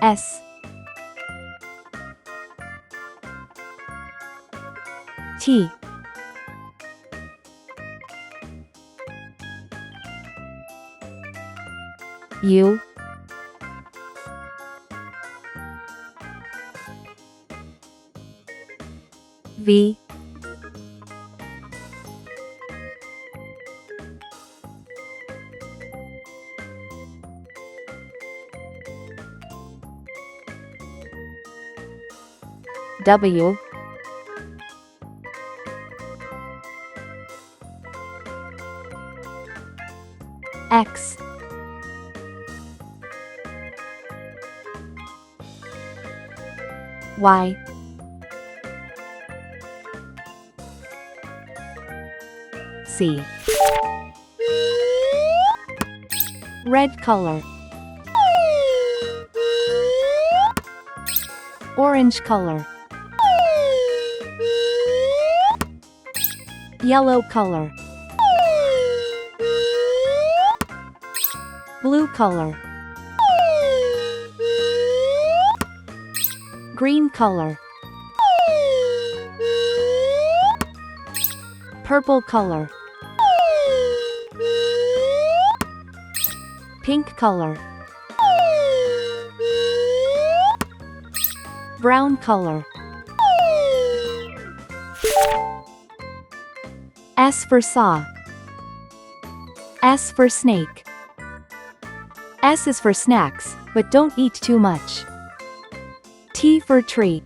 S T U V W X Y C. Red color, orange color, yellow color, blue color, green color, purple color, pink color, brown color. S for saw. S for snake. S is for snacks, but don't eat too much. T for tree.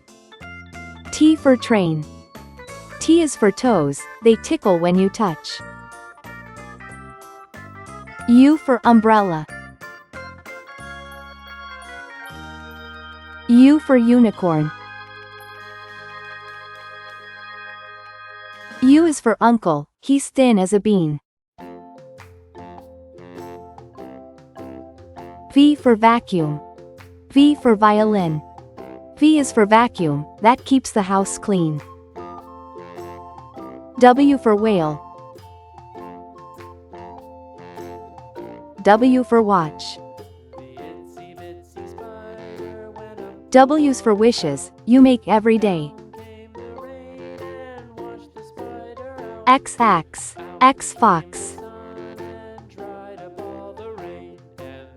T for train. T is for toes, they tickle when you touch. U for umbrella. U for unicorn. U is for uncle, he's thin as a bean. V for vacuum. V for violin. V is for vacuum, that keeps the house clean. W for whale. W for watch. W's for wishes, you make every day. X axe, X fox.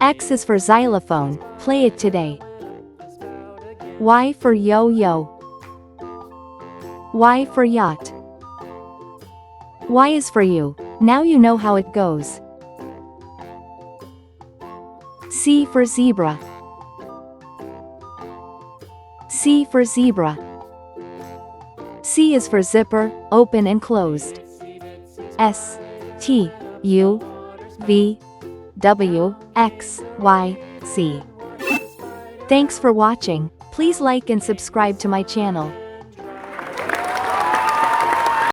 X is for xylophone, play it today. Y for yo-yo. Y for yacht. Y is for you, now you know how it goes. C for zebra. C for zebra. C is for zipper, open and closed. S T U V W X Y Z. Thanks for watching. Please like and subscribe to my channel.